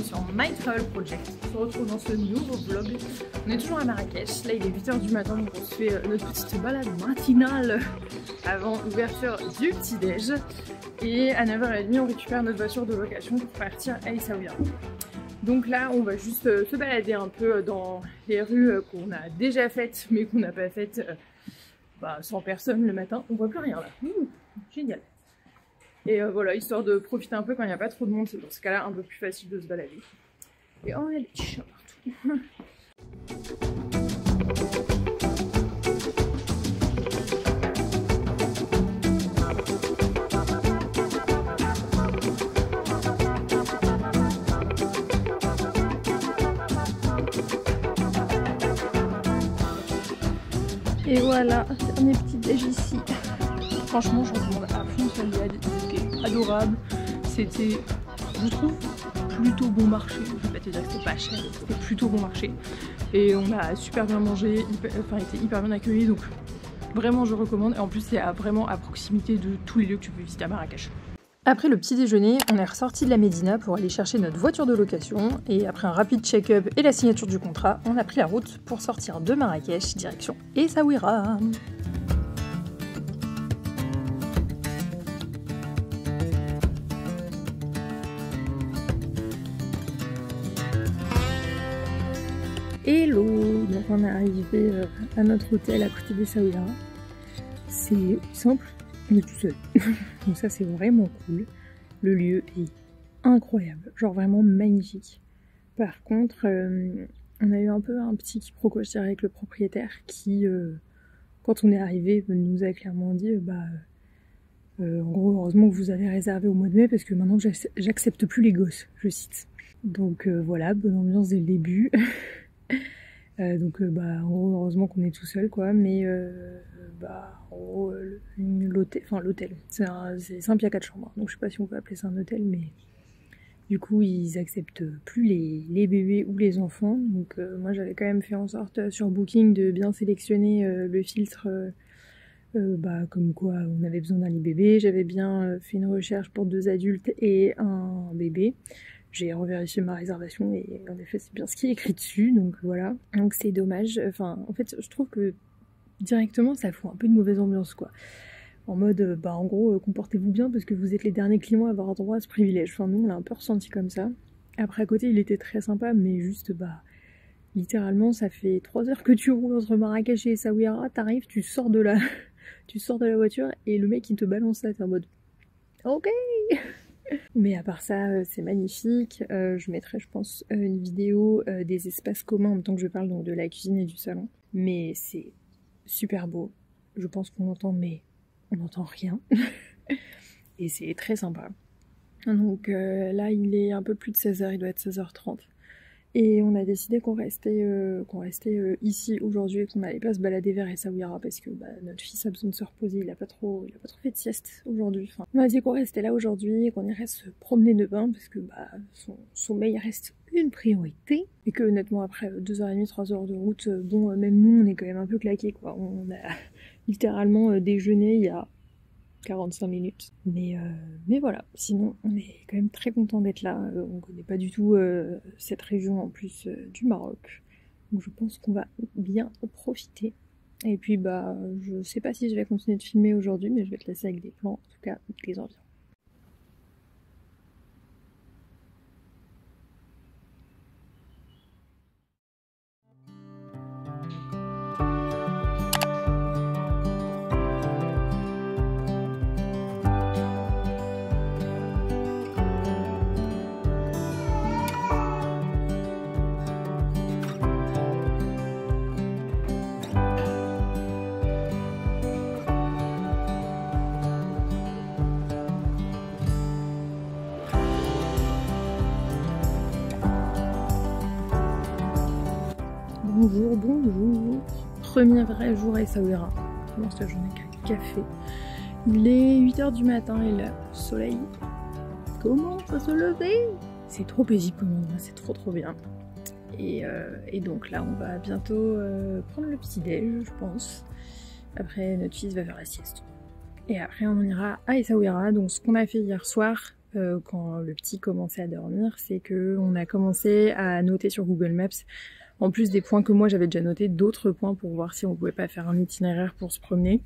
bienvenue sur My Travel Project. On se retrouve dans ce nouveau vlog. On est toujours à Marrakech, là il est 8 h du matin donc on se fait notre petite balade matinale avant l'ouverture du petit-déj. Et à 9 h 30 on récupère notre voiture de location pour partir à Essaouira. Donc là on va juste se balader un peu dans les rues qu'on a déjà faites mais qu'on n'a pas faites sans personne le matin. On voit plus rien là, génial. Et voilà, histoire de profiter un peu quand il n'y a pas trop de monde, c'est dans ce cas-là un peu plus facile de se balader. Et oh, il y a des chiens partout. Et voilà, mes petits déj ici. Franchement, je recommande à fond ce liade, c'était adorable. C'était, je trouve, plutôt bon marché. Je vais pas te dire que c'était pas cher, c'était plutôt bon marché. Et on a super bien mangé, été hyper bien accueillis. Donc vraiment, je recommande. Et en plus, c'est vraiment à proximité de tous les lieux que tu peux visiter à Marrakech. Après le petit déjeuner, on est ressorti de la Médina pour aller chercher notre voiture de location. Et après un rapide check-up et la signature du contrat, on a pris la route pour sortir de Marrakech direction Essaouira. Hello, donc on est arrivé à notre hôtel à côté d'Essaouira. C'est simple, on est tout seul. Donc ça c'est vraiment cool. Le lieu est incroyable, genre vraiment magnifique. Par contre, on a eu un peu un petit quiproquo avec le propriétaire qui, quand on est arrivé, nous a clairement dit en gros, heureusement que vous avez réservé au mois de mai parce que maintenant j'accepte plus les gosses, je cite. Donc voilà, bonne ambiance dès le début. En gros heureusement qu'on est tout seul quoi, mais en gros l'hôtel c'est simple, il y a 4 chambres, donc je sais pas si on peut appeler ça un hôtel, mais du coup ils acceptent plus les bébés ou les enfants, donc moi j'avais quand même fait en sorte sur Booking de bien sélectionner le filtre comme quoi on avait besoin d'un lit bébé. J'avais bien fait une recherche pour 2 adultes et un bébé. J'ai revérifié ma réservation et en effet c'est bien ce qui est écrit dessus, donc voilà. Donc c'est dommage, en fait je trouve que directement ça fout un peu de mauvaise ambiance quoi. En mode en gros comportez-vous bien parce que vous êtes les derniers clients à avoir droit à ce privilège. Enfin nous on l'a un peu ressenti comme ça. Après à côté il était très sympa mais juste littéralement ça fait 3 heures que tu roules entre Marrakech et Essaouira, t'arrives, tu sors de la voiture et le mec il te balance ça, t'es en mode ok. Mais à part ça, c'est magnifique. Je mettrai, je pense, une vidéo des espaces communs en même temps que je parle donc de la cuisine et du salon. Mais c'est super beau. Je pense qu'on entend, mais on n'entend rien. Et c'est très sympa. Donc là, il est un peu plus de 16 h, il doit être 16 h 30. Et on a décidé qu'on restait ici aujourd'hui et qu'on n'allait pas se balader vers Essaouira parce que notre fils a besoin de se reposer, il a pas trop fait de sieste aujourd'hui. Enfin, on a dit qu'on restait là aujourd'hui et qu'on irait se promener de bain parce que son sommeil reste une priorité. Et que honnêtement après 2h30, 3 heures de route, même nous on est quand même un peu claqués quoi. On a littéralement déjeuné il y a 45 minutes. Mais voilà, sinon on est quand même très content d'être là. On connaît pas du tout cette région en plus du Maroc. Donc je pense qu'on va bien profiter. Et puis je sais pas si je vais continuer de filmer aujourd'hui, mais je vais te laisser avec des plans, en tout cas des environs. Bonjour. Premier vrai jour à Essaouira. Je commence la journée avec un café. Il est 8 h du matin et le soleil commence à se lever. C'est trop paisible comme endroit, c'est trop bien. Et donc là on va bientôt prendre le petit déj je pense. Après notre fils va faire la sieste. Et après on ira à Essaouira. Donc ce qu'on a fait hier soir, quand le petit commençait à dormir, c'est que on a commencé à noter sur Google Maps, en plus des points que moi j'avais déjà notés, d'autres points pour voir si on pouvait pas faire un itinéraire pour se promener.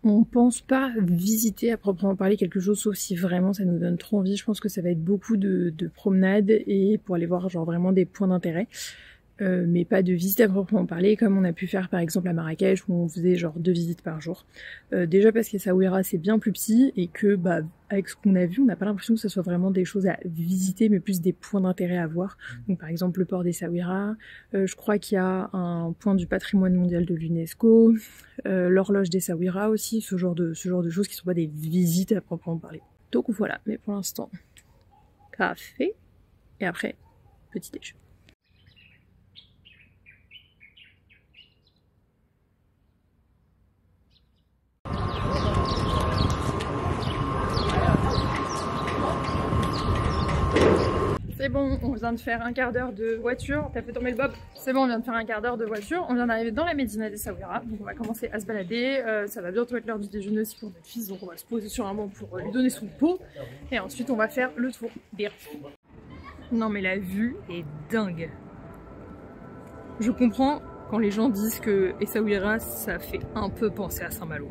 On pense pas visiter à proprement parler quelque chose, sauf si vraiment ça nous donne trop envie. Je pense que ça va être beaucoup de promenades et pour aller voir genre vraiment des points d'intérêt. Mais pas de visite à proprement parler, comme on a pu faire par exemple à Marrakech où on faisait genre 2 visites par jour. Déjà parce qu'Essaouira c'est bien plus petit et que bah avec ce qu'on a vu, on n'a pas l'impression que ce soit vraiment des choses à visiter, mais plus des points d'intérêt à voir. Donc par exemple le port d'Essaouira, je crois qu'il y a un point du patrimoine mondial de l'UNESCO, l'horloge d'Essaouira aussi, ce genre de choses qui sont pas des visites à proprement parler. Donc voilà, mais pour l'instant, café et après petit déj. C'est bon, on vient de faire un quart d'heure de voiture. T'as fait tomber le bob? C'est bon, on vient de faire un quart d'heure de voiture. On vient d'arriver dans la Médina d'Essaouira. Donc on va commencer à se balader. Ça va bientôt être l'heure du déjeuner aussi pour notre fils. Donc on va se poser sur un banc pour lui donner son pot. Et ensuite on va faire le tour des rues. Non mais la vue est dingue. Je comprends quand les gens disent que Essaouira ça fait un peu penser à Saint-Malo.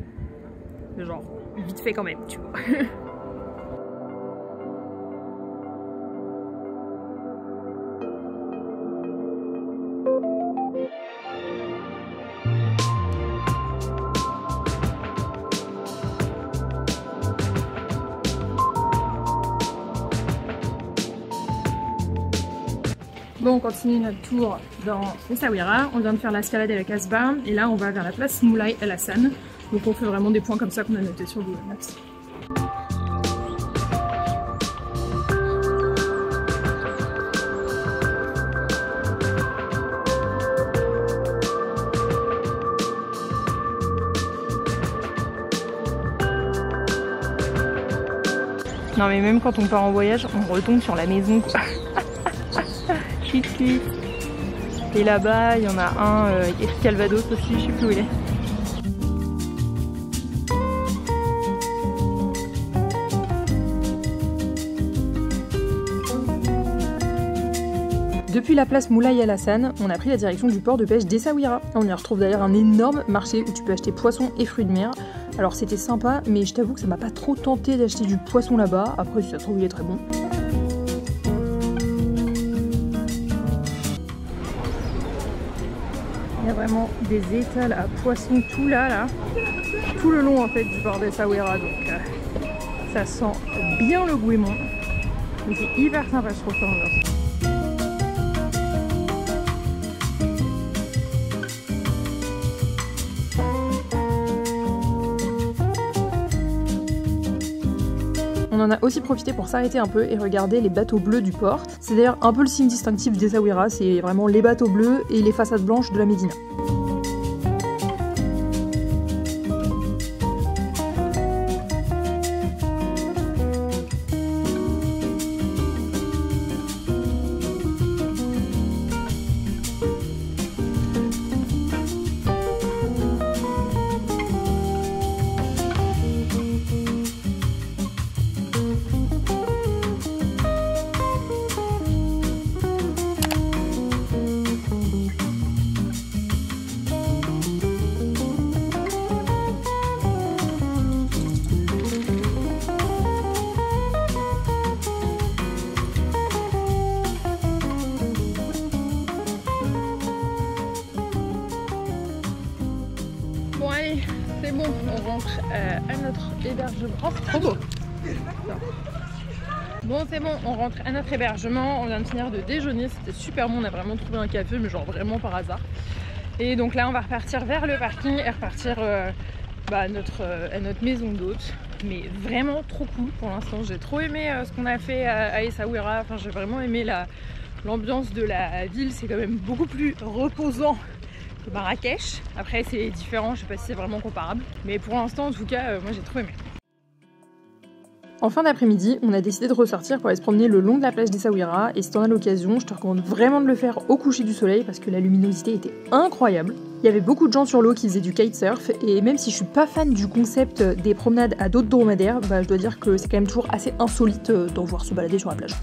Genre vite fait quand même, tu vois. Bon, on continue notre tour dans Essaouira. On vient de faire l'escalade et la Casbah. Et là, on va vers la place Moulay El Hassan. Donc on fait vraiment des points comme ça qu'on a notés sur Google Maps. Non mais même quand on part en voyage, on retombe sur la maison quoi. Et là-bas, il y en a un qui est Calvados aussi, je sais plus où il est. Depuis la place Moulay El Hassan, on a pris la direction du port de pêche d'Essaouira. On y retrouve d'ailleurs un énorme marché où tu peux acheter poissons et fruits de mer. Alors c'était sympa, mais je t'avoue que ça m'a pas trop tenté d'acheter du poisson là-bas. Après, si ça se trouve, il est très bon. Il y a vraiment des étals à poissons tout là, tout le long en fait du port d'Essaouira, donc ça sent bien le goémon. C'est hyper sympa, je trouve comme ambiance. On en a aussi profité pour s'arrêter un peu et regarder les bateaux bleus du port. C'est d'ailleurs un peu le signe distinctif d'Essaouira, c'est vraiment les bateaux bleus et les façades blanches de la Médina. C'est bon, on rentre à notre hébergement. Oh, c'est trop beau! Bon, c'est bon, on rentre à notre hébergement. On vient de finir de déjeuner, c'était super bon. On a vraiment trouvé un café, mais genre vraiment par hasard. Et donc là, on va repartir vers le parking et repartir à notre maison d'hôte. Mais vraiment trop cool pour l'instant. J'ai trop aimé ce qu'on a fait à Essaouira. Enfin, j'ai vraiment aimé l'ambiance de la ville. C'est quand même beaucoup plus reposant que Marrakech. Après, c'est différent, je sais pas si c'est vraiment comparable. Mais pour l'instant, en tout cas, moi j'ai trop aimé. En fin d'après-midi, on a décidé de ressortir pour aller se promener le long de la plage d'Essaouira. Et si t'en as l'occasion, je te recommande vraiment de le faire au coucher du soleil parce que la luminosité était incroyable. Il y avait beaucoup de gens sur l'eau qui faisaient du kitesurf et même si je suis pas fan du concept des promenades à dos de dromadaire, bah, je dois dire que c'est quand même toujours assez insolite d'en voir se balader sur la plage.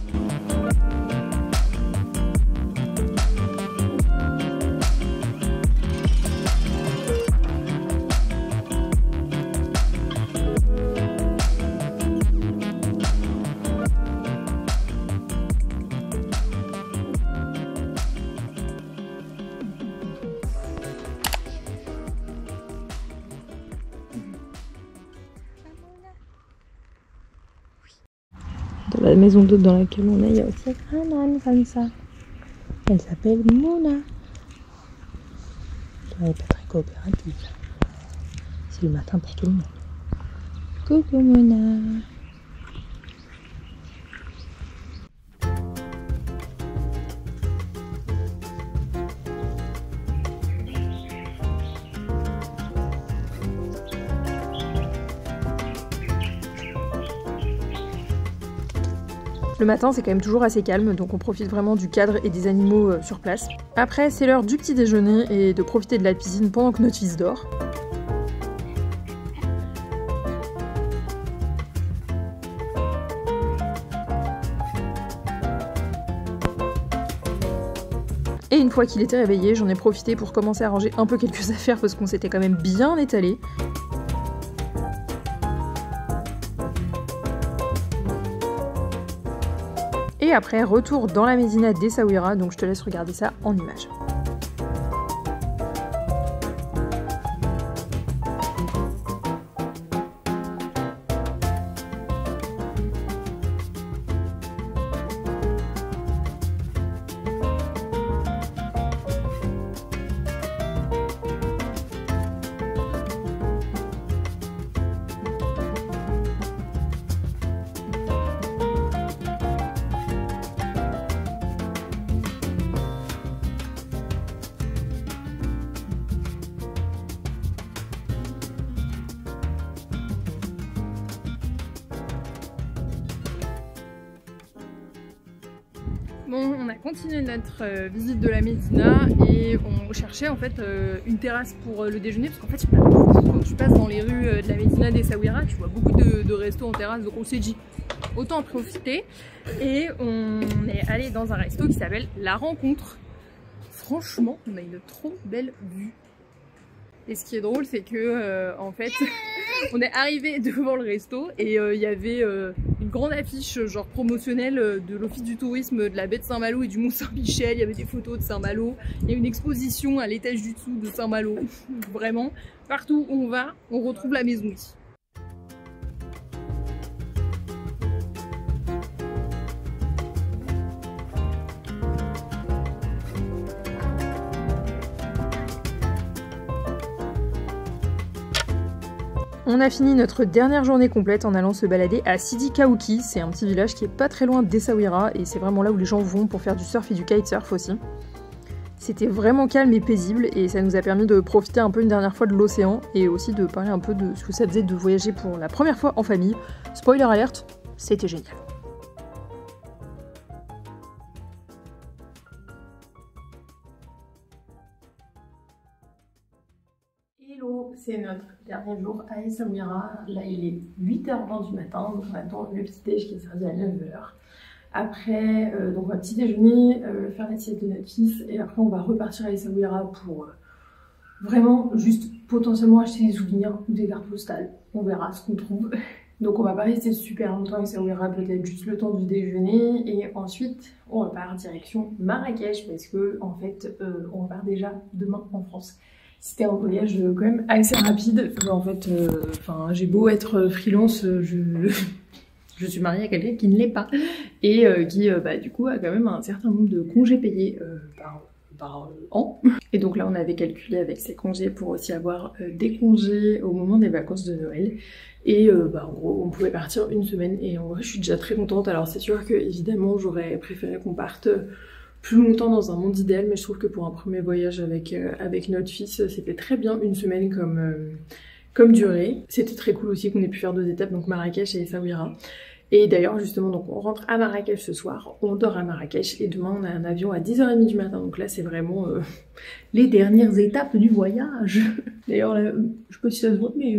Dans la maison d'hôte dans laquelle on est, il y a aussi un âne comme ça. Elle s'appelle Mona. Elle n'est pas très coopérative. C'est le matin pour tout le monde. Coucou Mona. Le matin, c'est quand même toujours assez calme, donc on profite vraiment du cadre et des animaux sur place. Après, c'est l'heure du petit déjeuner et de profiter de la piscine pendant que notre fils dort. Et une fois qu'il était réveillé, j'en ai profité pour commencer à ranger un peu quelques affaires parce qu'on s'était quand même bien étalé. Et après, retour dans la médina d'Essaouira, donc je te laisse regarder ça en images. Bon, on a continué notre visite de la médina et on cherchait en fait une terrasse pour le déjeuner parce qu'en fait quand tu passes dans les rues de la médina d'Essaouira, tu vois beaucoup de restos en terrasse, donc on s'est dit autant en profiter et on est allé dans un resto qui s'appelle La Rencontre. Franchement, on a une trop belle vue. Et ce qui est drôle, c'est que en fait, on est arrivé devant le resto et il y avait une grande affiche genre promotionnelle de l'office du tourisme de la baie de Saint-Malo et du Mont Saint-Michel. Il y avait des photos de Saint-Malo. Il y a une exposition à l'étage du dessous de Saint-Malo. Vraiment, partout où on va, on retrouve la maison ici. On a fini notre dernière journée complète en allant se balader à Sidi Kaouki, c'est un petit village qui est pas très loin d'Essaouira et c'est vraiment là où les gens vont pour faire du surf et du kitesurf aussi. C'était vraiment calme et paisible et ça nous a permis de profiter un peu une dernière fois de l'océan et aussi de parler un peu de ce que ça faisait de voyager pour la première fois en famille. Spoiler alert, c'était génial. Hello, c'est notre dernier jour à Essaouira. Là, il est 8h20 du matin, donc on attend le petit déj qui est servi à 9h. Après, donc un petit déjeuner, faire la sieste de notre fils, et après on va repartir à Essaouira pour vraiment juste potentiellement acheter des souvenirs ou des cartes postales. On verra ce qu'on trouve. Donc on va pas rester super longtemps à Essaouira, peut-être juste le temps du déjeuner, et ensuite on repart direction Marrakech parce que en fait on repart déjà demain en France. C'était un voyage quand même assez rapide. En fait, j'ai beau être freelance, je suis mariée à quelqu'un qui ne l'est pas et qui du coup a quand même un certain nombre de congés payés par an. Et donc là on avait calculé avec ces congés pour aussi avoir des congés au moment des vacances de Noël. Et en gros on pouvait partir une semaine et en vrai je suis déjà très contente. Alors c'est sûr que évidemment j'aurais préféré qu'on parte plus longtemps dans un monde idéal, mais je trouve que pour un premier voyage avec notre fils, c'était très bien une semaine comme durée. C'était très cool aussi qu'on ait pu faire 2 étapes, donc Marrakech et Essaouira. Et d'ailleurs justement donc on rentre à Marrakech ce soir, on dort à Marrakech et demain on a un avion à 10h30 du matin, donc là c'est vraiment les dernières étapes du voyage. D'ailleurs là, je sais pas si ça se voit mais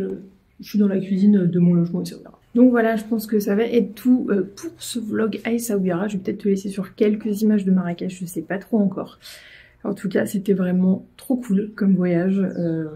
je suis dans la cuisine de mon logement et ça verra. Donc voilà, je pense que ça va être tout pour ce vlog à Essaouira. Je vais peut-être te laisser sur quelques images de Marrakech, je sais pas trop encore. En tout cas, c'était vraiment trop cool comme voyage.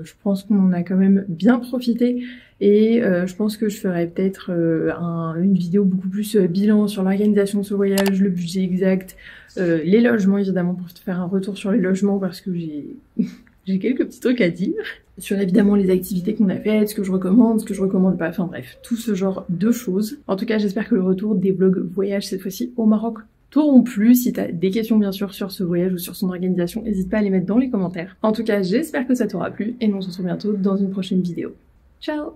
Je pense qu'on en a quand même bien profité. Et je pense que je ferai peut-être une vidéo beaucoup plus bilan sur l'organisation de ce voyage, le budget exact, les logements évidemment, pour te faire un retour sur les logements parce que j'ai quelques petits trucs à dire. Sur évidemment les activités qu'on a faites, ce que je recommande pas, enfin bref, tout ce genre de choses. En tout cas, j'espère que le retour des vlogs voyage cette fois-ci au Maroc t'auront plu. Si t'as des questions bien sûr sur ce voyage ou sur son organisation, n'hésite pas à les mettre dans les commentaires. En tout cas, j'espère que ça t'aura plu et nous on se retrouve bientôt dans une prochaine vidéo. Ciao!